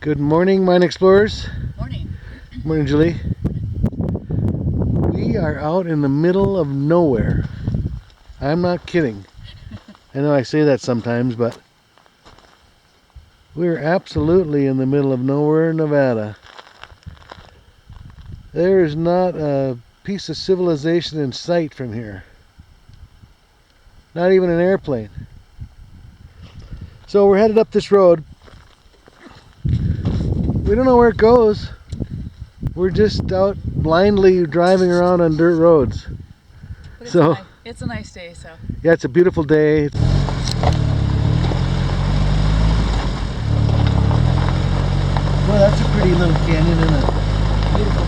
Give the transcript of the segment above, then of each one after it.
Good morning, mine explorers. Morning. Morning, Julie. We are out in the middle of nowhere. I'm not kidding. I know I say that sometimes, but we're absolutely in the middle of nowhere, Nevada. There is not a piece of civilization in sight from here. Not even an airplane. So we're headed up this road. We don't know where it goes. We're just out blindly driving around on dirt roads. But So it's a nice day, so. yeah, it's a beautiful day. Well, that's a pretty little canyon, isn't it? Beautiful.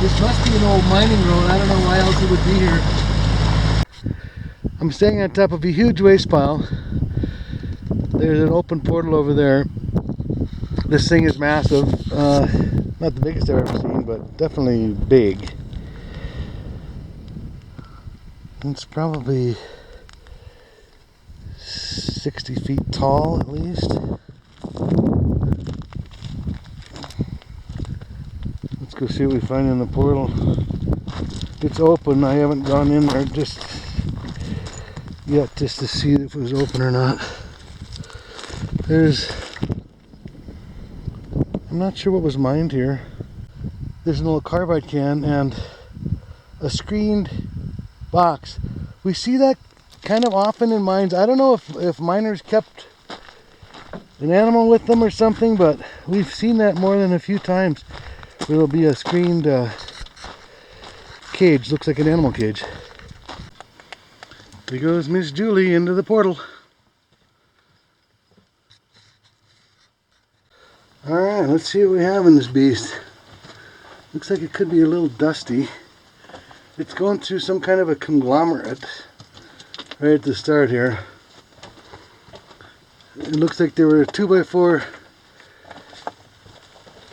This must be an old mining road. I don't know why else it would be here. I'm standing on top of a huge waste pile. There's an open portal over there. This thing is massive. Not the biggest I've ever seen, but definitely big. It's probably 60 feet tall at least. Let's go see what we find in the portal. It's open. I haven't gone in there just yet to see if it was open or not. I'm not sure what was mined here. There's an old carbide can and a screened box. We see that kind of often in mines. I don't know if miners kept an animal with them or something, but we've seen that more than a few times where there'll be a screened cage. Looks like an animal cage. There goes Miss Julie into the portal. Alright, let's see what we have in this beast. Looks like it could be a little dusty. It's going through some kind of a conglomerate right at the start here. It looks like there were 2x4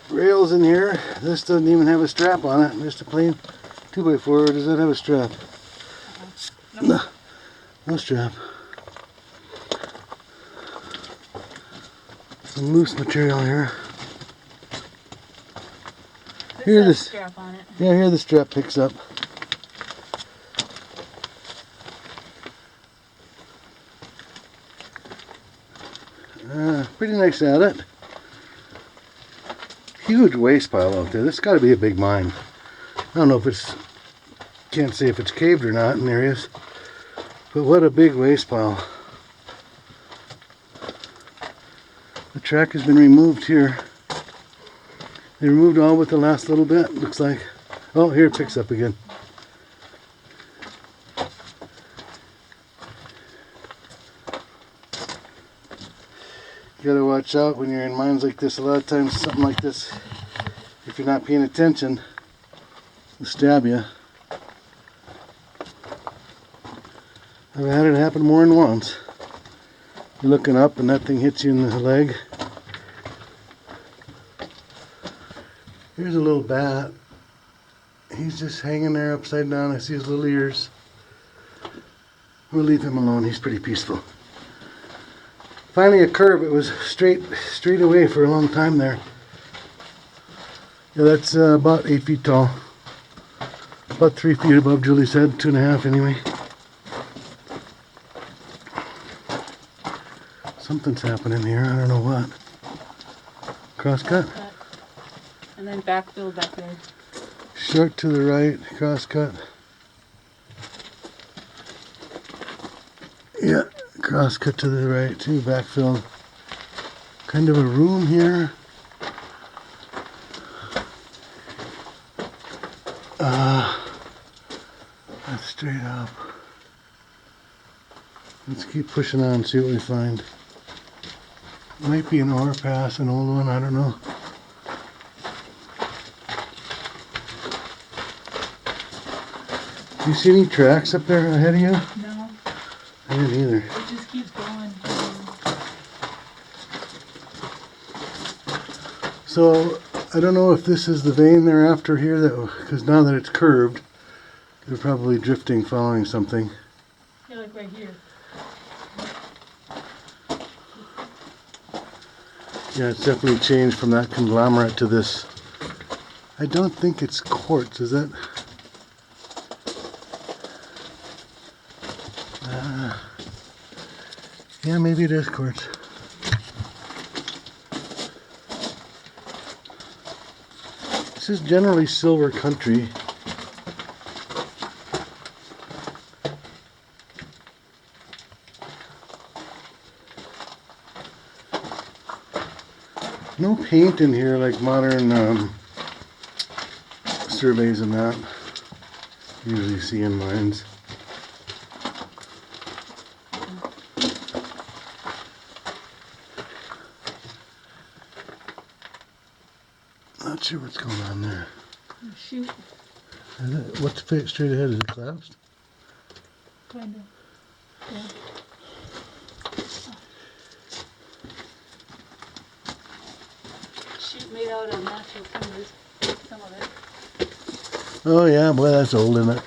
rails in here. This doesn't even have a strap on it. Just a plain 2x4. Or does that have a strap? No strap. Some loose material here. There's a strap on it. Yeah, here the strap picks up. Pretty nice at it. Huge waste pile out there. This has got to be a big mine. I don't know if it's, can't say if it's caved or not in areas, but what a big waste pile. The track has been removed here. They removed all but the last little bit, looks like. Oh, here it picks up again. You gotta watch out when you're in mines like this. A lot of times something like this, if you're not paying attention, will stab you. I've had it happen more than once. You're looking up and that thing hits you in the leg. Here's a little bat. He's just hanging there upside down. I see his little ears. We'll leave him alone. He's pretty peaceful. Finally a curve. It was straight away for a long time there. Yeah, that's about 8 feet tall. About 3 feet above Julie's head. 2.5 anyway. Something's happening here. I don't know what. Crosscut. And then backfill back there. Short to the right. Crosscut. Yeah. Crosscut to the right too. Backfill. Kind of a room here. That's straight up. Let's keep pushing on and see what we find. Might be an ore pass, an old one, I don't know. Do you see any tracks up there ahead of you? No. I didn't either. It just keeps going. So I don't know if this is the vein they're after here, because now that it's curved, they're probably drifting, following something. Yeah, like right here. Yeah, it's definitely changed from that conglomerate to this. I don't think it's quartz, is it? Yeah, maybe it is quartz. This is generally silver country. No paint in here like modern surveys and that you usually see in mines. Not sure what's going on there. Oh, shoot. What's straight ahead? Is it collapsed? Kind of. Yeah. Shoot made out of natural timbers. Some of it. Oh yeah, boy, that's old, isn't it?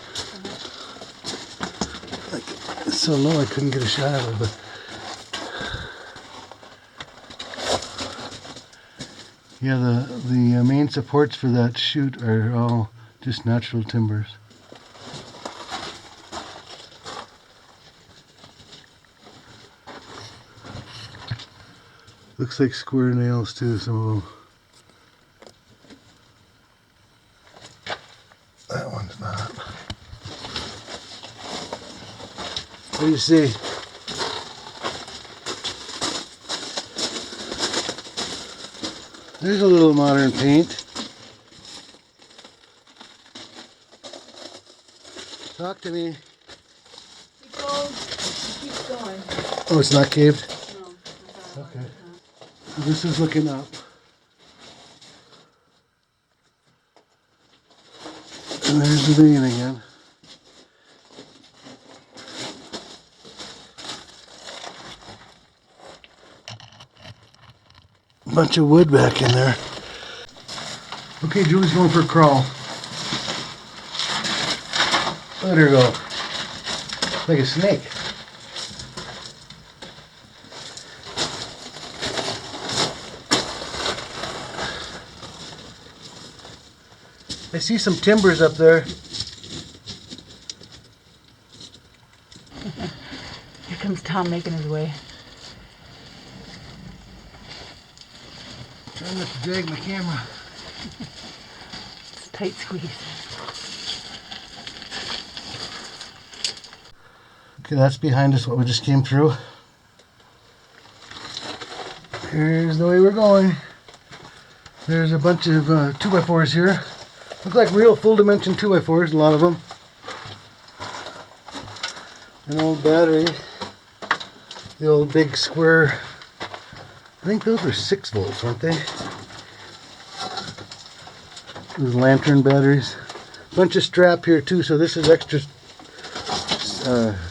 Like, it's so low I couldn't get a shot of it, but yeah, the main supports for that chute are all just natural timbers. Looks like square nails too, some of them. That one's not. What do you see? There's a little modern paint. Talk to me. It goes. It keeps going. Oh, it's not caved? No. I thought it Okay. was. So this is looking up. And there's the vein again. Bunch of wood back in there. Okay, Julie's going for a crawl. Let her go. Like a snake. I see some timbers up there. Here comes Tom making his way. Trying not to drag my camera. It's a tight squeeze. Okay, that's behind us, what we just came through. Here's the way we're going. There's a bunch of 2x4s here. Look like real full dimension 2x4s, a lot of them. An old battery. The old big square. I think those were 6 volts, weren't they? Those lantern batteries. Bunch of strap here too, so this is extra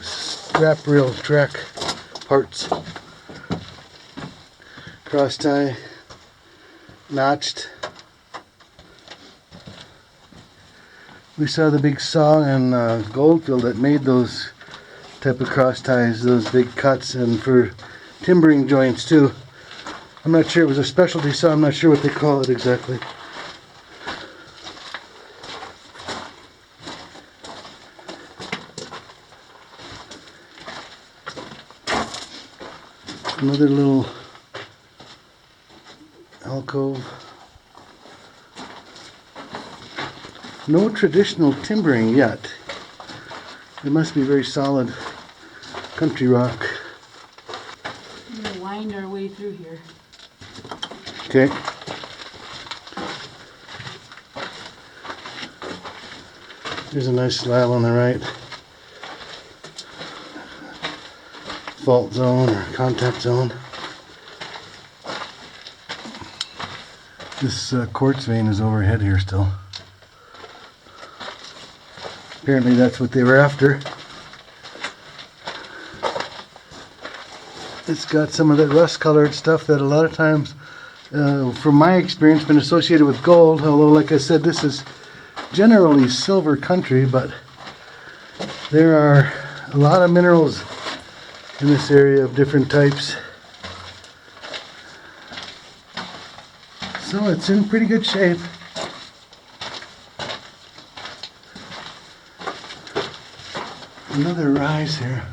strap reel track parts. Cross tie, notched. We saw the big saw in Goldfield that made those type of cross ties, those big cuts, and for timbering joints too. I'm not sure, it was a specialty saw, I'm not sure what they call it exactly. Another little alcove. No traditional timbering yet. It must be very solid country rock. We're going to wind our way through here. Okay. There's a nice slab on the right. Fault zone or contact zone. This quartz vein is overhead here still. Apparently that's what they were after. It's got some of that rust colored stuff that a lot of times from my experience, been associated with gold, although like I said, this is generally silver country, but there are a lot of minerals in this area of different types. So it's in pretty good shape. Another rise here.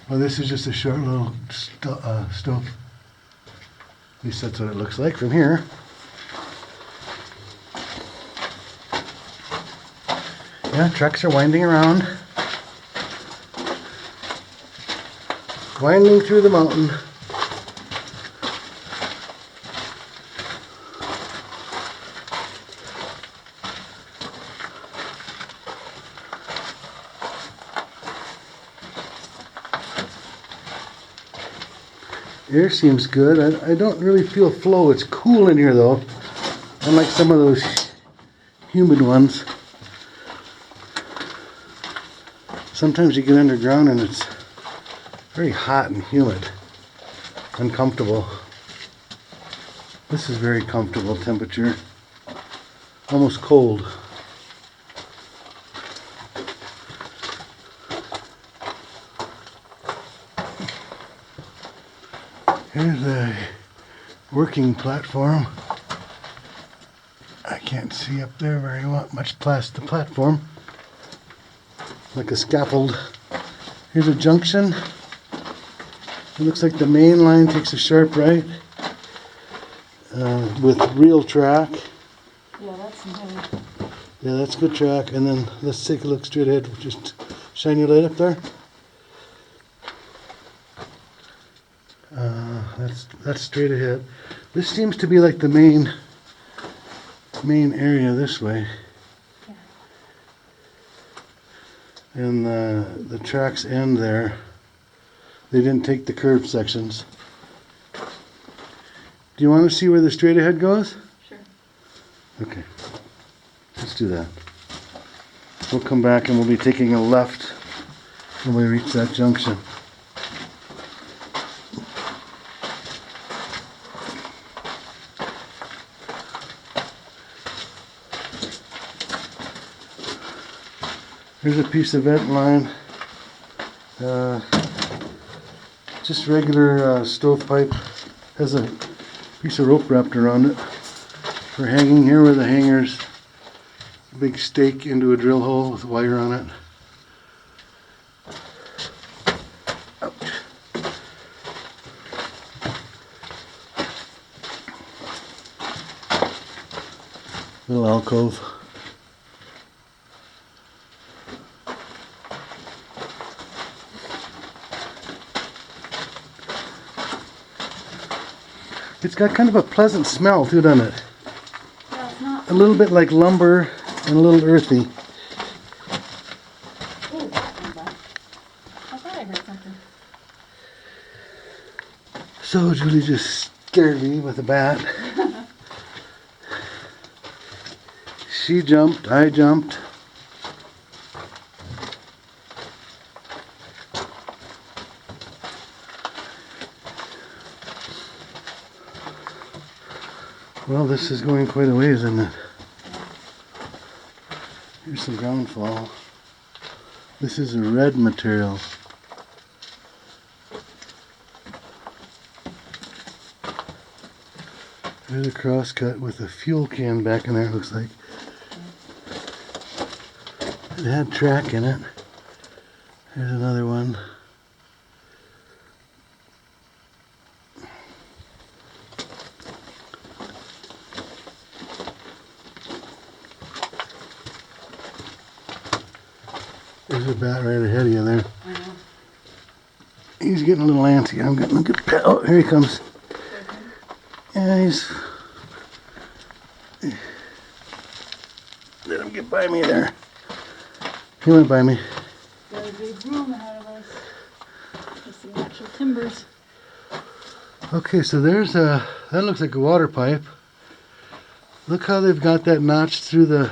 Well, this is just a short little stove. At least that's what it looks like from here. Yeah, trucks are winding around. Winding through the mountain. Air seems good. I don't really feel flow. It's cool in here though. Unlike some of those humid ones. Sometimes you get underground and it's very hot and humid. Uncomfortable. This is very comfortable temperature. Almost cold. Here's a working platform. I can't see up there very much past the platform. Like a scaffold. Here's a junction. It looks like the main line takes a sharp right with real track. Yeah, that's some heavy. Yeah, that's good track. And then let's take a look straight ahead. Just shine your light up there. That's straight ahead. This seems to be like the main area this way. Yeah. And the tracks end there. They didn't take the curved sections. Do you want to see where the straight ahead goes? Sure. Okay. Let's do that. We'll come back and we'll be taking a left when we reach that junction. Here's a piece of vent line. Just regular stovepipe. Has a piece of rope wrapped around it for hanging. Here where the hangers. A big stake into a drill hole with wire on it. Ouch. Little alcove. It's got kind of a pleasant smell too, doesn't it? Yeah, it's not. A little bit like lumber and a little earthy. Oh, that went by. I thought I heard something. So Julie just scared me with a bat. She jumped, I jumped. Well, this is going quite a ways, isn't it? Here's some ground fall. This is a red material. There's a crosscut with a fuel can back in there, it looks like. It had track in it. Here's another one. There's a bat right ahead of you there. I know. He's getting a little antsy. I'm getting a good pet. Oh, here he comes. Yeah, he's... Let him get by me there. He went by me. Got a big room ahead of us. There's some natural timbers. Okay, so there's a... That looks like a water pipe. Look how they've got that notched through the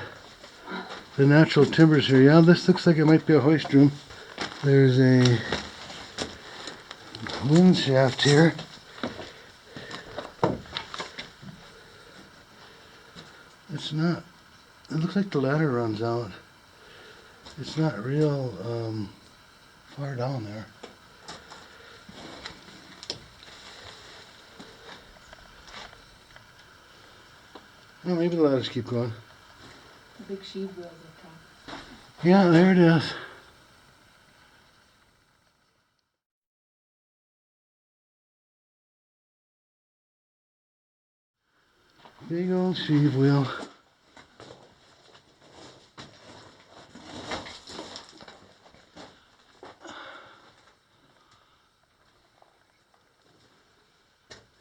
natural timbers here. Yeah, this looks like it might be a hoist room. There's a wind shaft here. It's not, it looks like the ladder runs out. It's not real far down there. Well, maybe the ladders keep going. The big sheave wheels up top. Yeah, there it is. Big old sheave wheel.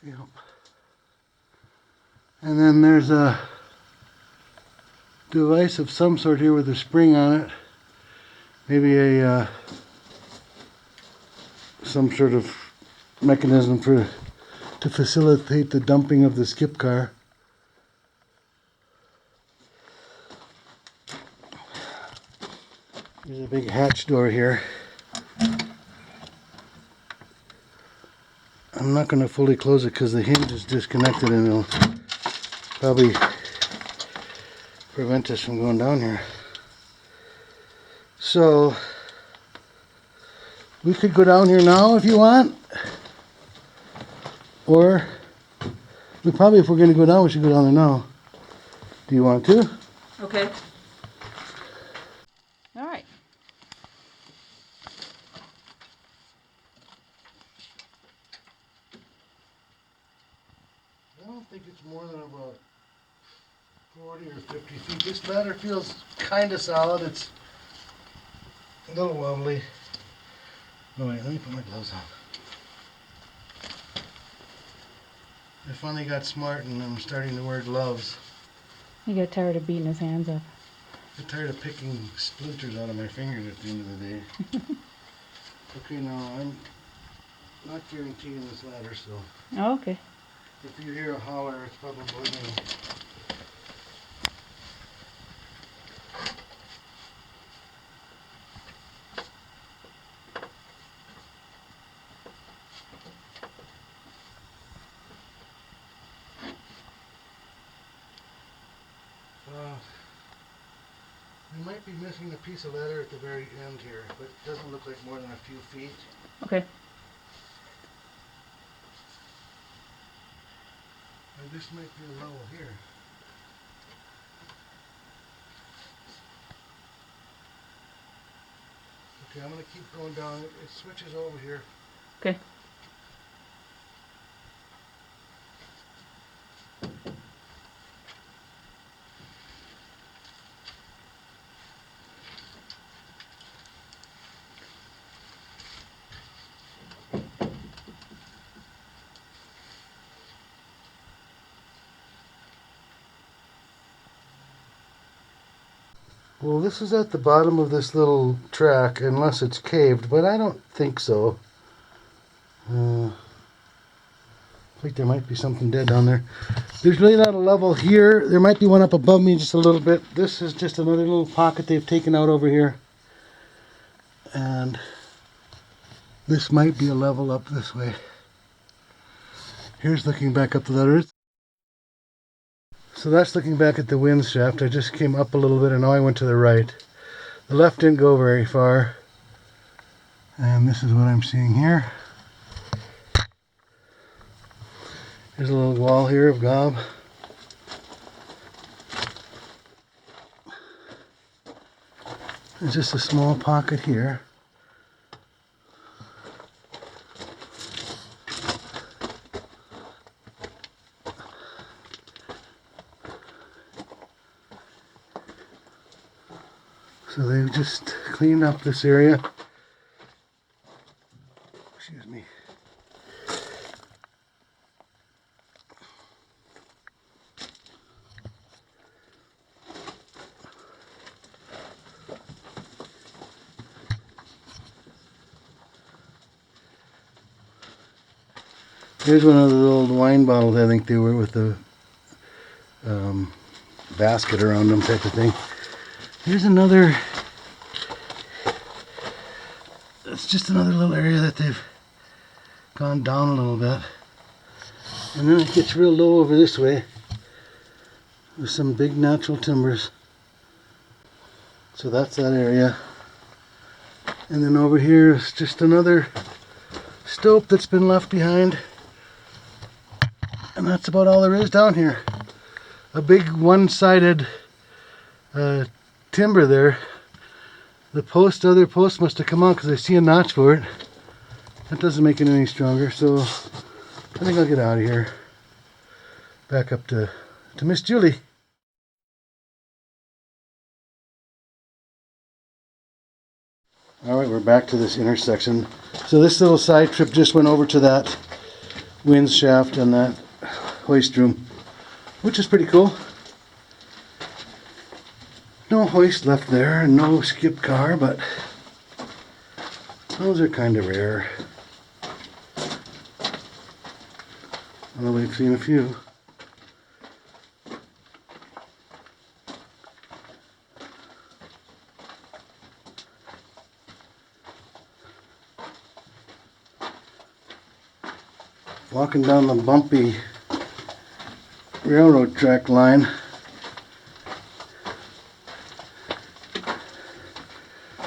Yep. And then there's a device of some sort here with a spring on it. Maybe a some sort of mechanism to facilitate the dumping of the skip car. There's a big hatch door here. I'm not going to fully close it because the hinge is disconnected and it'll probably prevent us from going down here. So we could go down here now if you want, or we probably, if we're going to go down, we should go down there now. Do you want to? Okay. All right. I don't think it's more than about 40 or 50 feet. This ladder feels kind of solid. It's a little wobbly. Oh wait, let me put my gloves on. I finally got smart and I'm starting to wear gloves. He got tired of beating his hands up. I'm tired of picking splinters out of my fingers at the end of the day. Okay, now I'm not guaranteeing this ladder, so Oh, okay. if you hear a holler, it's probably me. We might be missing a piece of ladder at the very end here, but it doesn't look like more than a few feet. Okay. And this might be a level here. Okay, I'm going to keep going down. It switches over here. Okay. Well, this is at the bottom of this little track, unless it's caved, but I don't think so. I think there might be something dead down there. There's really not a level here. There might be one up above me just a little bit. This is just another little pocket they've taken out over here. And this might be a level up this way. Here's looking back up the ladders. So that's looking back at the winze shaft. I just came up a little bit and now I went to the right. The left didn't go very far. And this is what I'm seeing here. There's a little wall here of gob. There's just a small pocket here. So they've just cleaned up this area. Excuse me. Here's one of those old wine bottles, I think they were, with the basket around them type of thing. Here's another, it's just another little area that they've gone down a little bit. And then it gets real low over this way. with some big natural timbers. So that's that area. And then over here is just another stope that's been left behind. And that's about all there is down here. A big one-sided timber there. The other post must have come out because I see a notch for it. That doesn't make it any stronger, so I think I'll get out of here. Back up to Miss Julie. Alright, we're back to this intersection. So this little side trip just went over to that winze shaft and that hoist room, which is pretty cool. No hoist left there and no skip car, but those are kind of rare. Although we've seen a few. Walking down the bumpy railroad track line.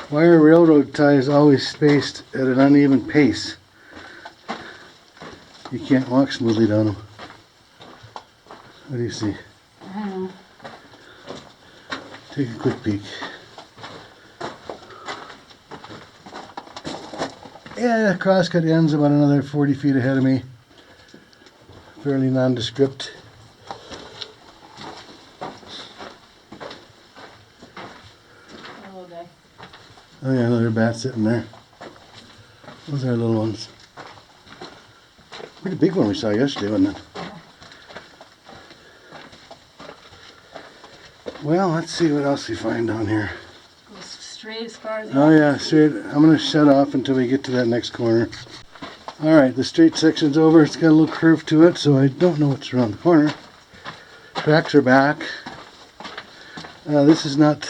Why are railroad ties always spaced at an uneven pace? You can't walk smoothly down them. What do you see? I don't know. Take a quick peek. Yeah, the crosscut ends about another 40 feet ahead of me. Fairly nondescript. Oh yeah, another bat sitting there. Those are little ones. Pretty big one we saw yesterday, wasn't it? Well, let's see what else we find down here. Go straight as far as Oh yeah, straight. I'm going to shut off until we get to that next corner. Alright, the straight section's over. It's got a little curve to it, so I don't know what's around the corner. Tracks are back. This is not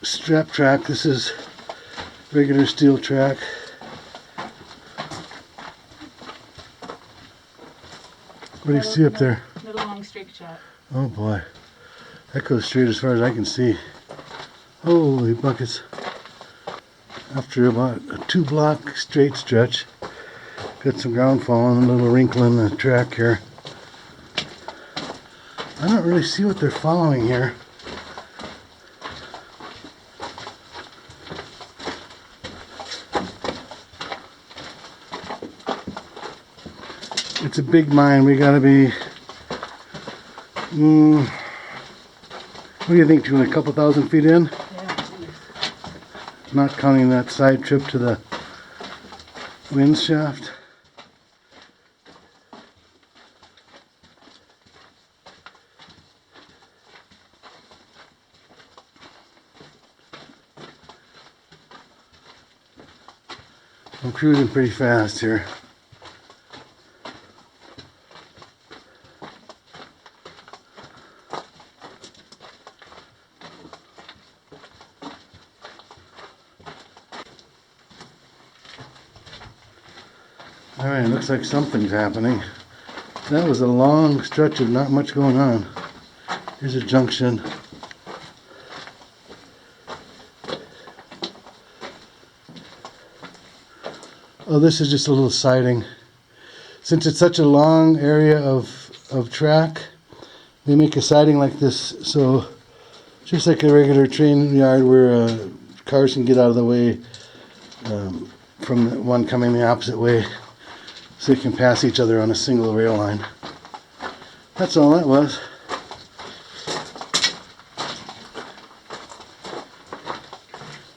strap track. This is regular steel track. What do you see up there? Little long straight shot. Oh boy. That goes straight as far as I can see. Holy buckets. After about a 2-block straight stretch, got some ground fall and a little wrinkle in the track here. I don't really see what they're following here. It's a big mine. We gotta be, what do you think, Julie? A couple thousand feet in? Yeah, geez. Not counting that side trip to the winze shaft. I'm cruising pretty fast here. Alright, looks like something's happening. That was a long stretch of not much going on. Here's a junction. Oh, this is just a little siding. Since it's such a long area of track, they make a siding like this, so just like a regular train yard where cars can get out of the way from the one coming the opposite way, so they can pass each other on a single rail line. That's all that was.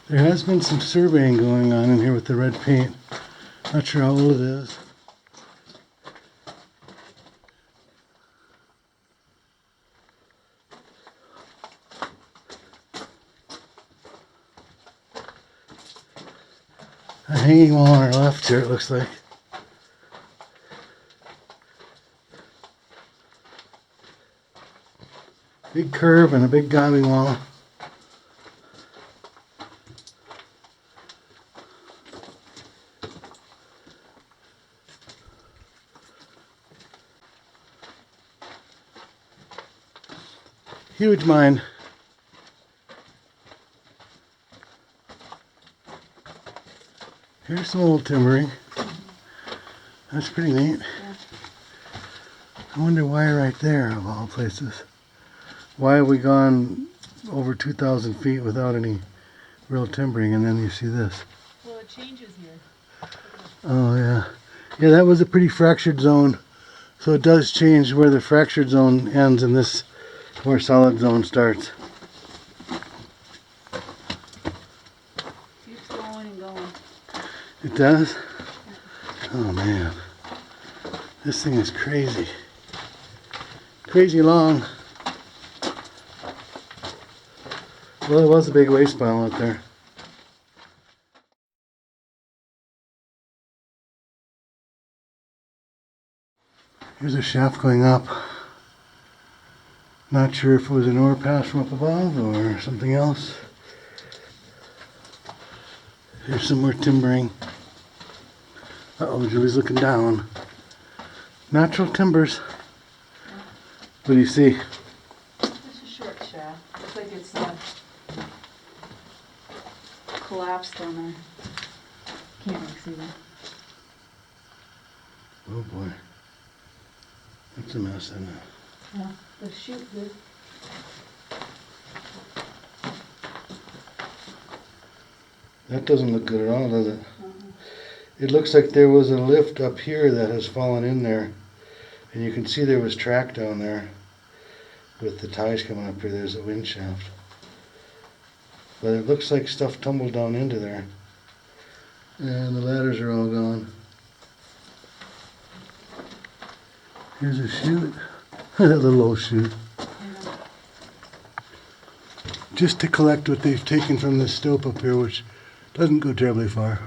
There has been some surveying going on in here with the red paint. Not sure how old it is. A hanging wall on our left here, it looks like. Big curve and a big gobby wall. Huge mine. Here's some old timbering. That's pretty neat. Yeah. I wonder why right there, of all places. Why have we gone over 2,000 feet without any real timbering, and then you see this? Well, it changes here. Oh yeah. Yeah, that was a pretty fractured zone. So it does change where the fractured zone ends and this where solid zone starts. Keeps going and going. It does? Oh man. This thing is crazy. Crazy long. Well, it was a big waste pile out there. Here's a shaft going up. Not sure if it was an ore pass from up above or something else. Here's some more timbering. Uh-oh, Julie's looking down. Natural timbers. What do you see? It's a short shaft. Looks like it's collapsed on there. Can't really see that. Oh boy. That's a mess, isn't it? Yeah, the chute did. That doesn't look good at all, does it? It looks like there was a lift up here that has fallen in there. And you can see there was track down there. With the ties coming up here, there's a wind shaft. But it looks like stuff tumbled down into there. And the ladders are all gone. Here's a chute. That little old chute. Yeah. Just to collect what they've taken from this stope up here, which doesn't go terribly far.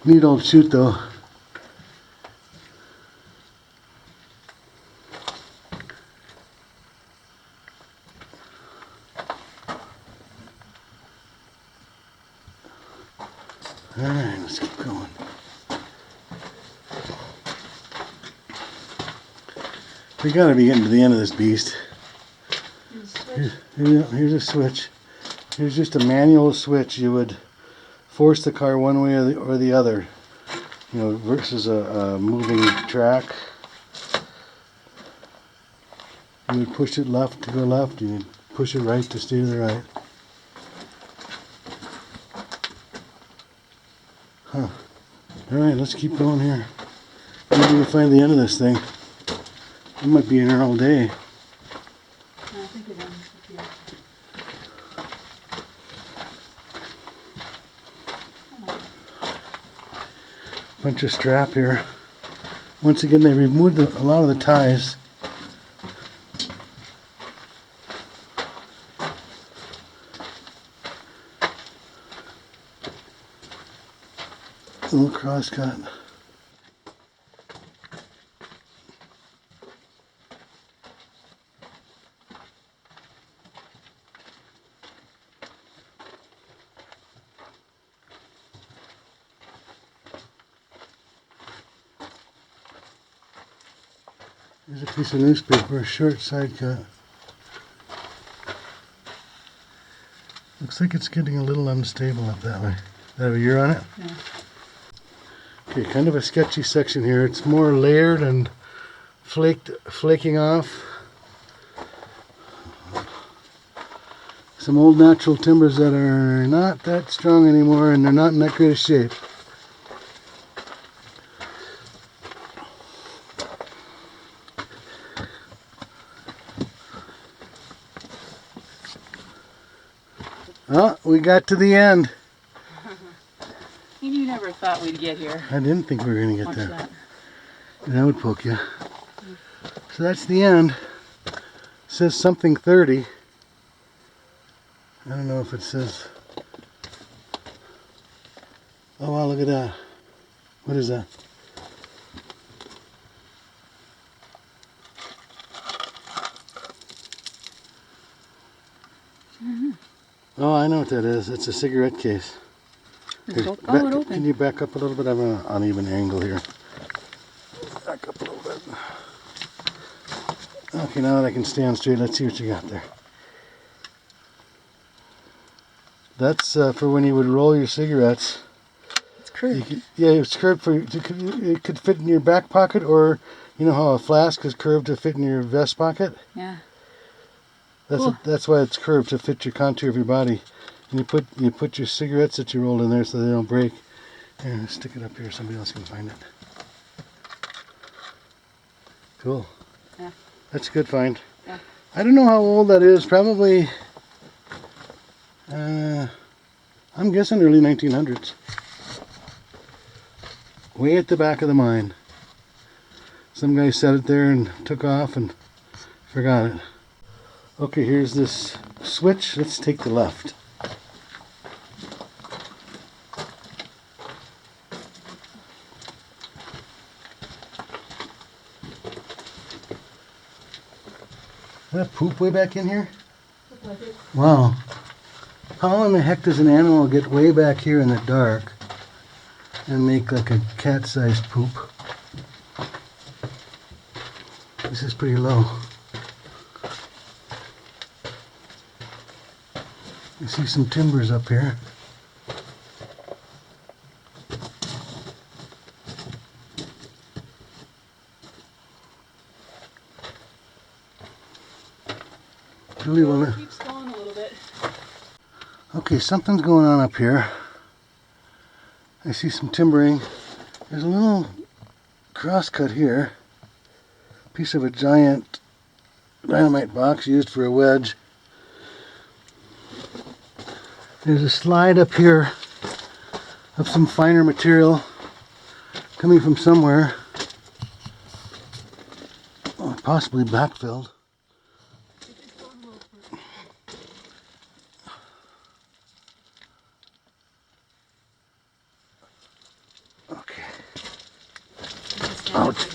Neat old chute though. Alright, let's keep going. We gotta be getting to the end of this beast. Here's a switch. Here's just a manual switch. You would force the car one way or the other. You know, versus a moving track. You would push it left to go left. You would push it right to stay to the right. Huh. Alright, let's keep going here. Maybe we find the end of this thing. We might be in here all day. No, I think it ends up here. Bunch of strap here. Once again, they removed a lot of the ties. A little cross cut. Here's a piece of newspaper, a short side cut. Looks like it's getting a little unstable up that way. Does that have a year on it? Yeah. Okay, kind of a sketchy section here. It's more layered and flaking off. Some old natural timbers that are not that strong anymore and they're not in that great a shape. Oh, we got to the end. You never thought we'd get here. I didn't think we were going to get Watch there. that. That would poke you. So that's the end. It says something 30. I don't know if it says... Oh wow, look at that. What is that? Oh, I know what that is. It's a cigarette case. It Can opened. you back up a little bit? I'm on an uneven angle here. Back up a little bit. Okay, now that I can stand straight, let's see what you got there. That's for when you would roll your cigarettes. It's curved. Yeah, it's curved for it could fit in your back pocket, or you know how a flask is curved to fit in your vest pocket. Yeah. That's Cool. that's why it's curved, to fit your contour of your body. And you put your cigarettes that you rolled in there so they don't break. And stick it up here, somebody else can find it. Cool. Yeah. That's a good find. Yeah. I don't know how old that is. Probably. I'm guessing early 1900s. Way at the back of the mine. Some guy set it there and took off and forgot it. Okay, here's this switch. Let's take the left. Is that poop way back in here? Look like it. Wow. How in the heck does an animal get way back here in the dark and make like a cat-sized poop? This is pretty low. You see some timbers up here. Really well. It keeps going a little bit. Okay, something's going on up here. I see some timbering. There's a little crosscut here. Piece of a giant dynamite box used for a wedge. There's a slide up here of some finer material coming from somewhere. Oh, possibly backfilled. Okay. Ouch.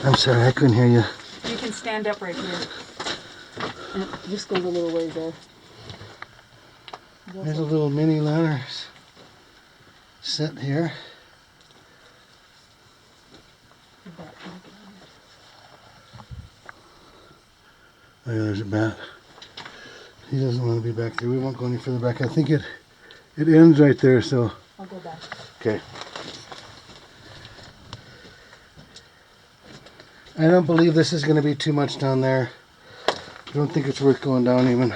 I'm sorry, I couldn't hear you. You can stand up right here. And it just goes a little ways there. There's a little mini ladder set here. Oh yeah, there's a bat. He doesn't want to be back there. We won't go any further back. I think it ends right there, so. I'll go back. Okay. I don't believe this is going to be too much down there. I don't think it's worth going down even.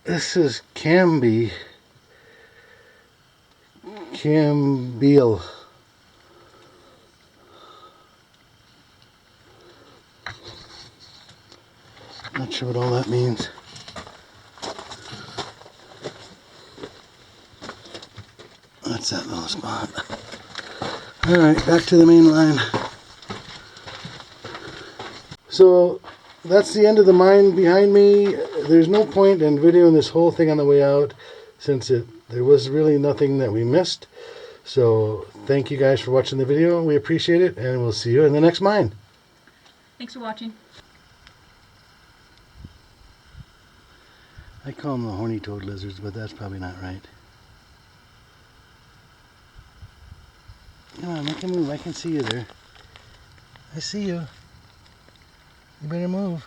This is Cambeal. Not sure what all that means. That's that little spot. Alright, back to the main line. So that's the end of the mine behind me. There's no point in videoing this whole thing on the way out, since there was really nothing that we missed. So thank you guys for watching the video. We appreciate it, and we'll see you in the next mine. Thanks for watching. I call them the horny toad lizards, but that's probably not right. Come on, make a move. I can see you there. I see you. You better move.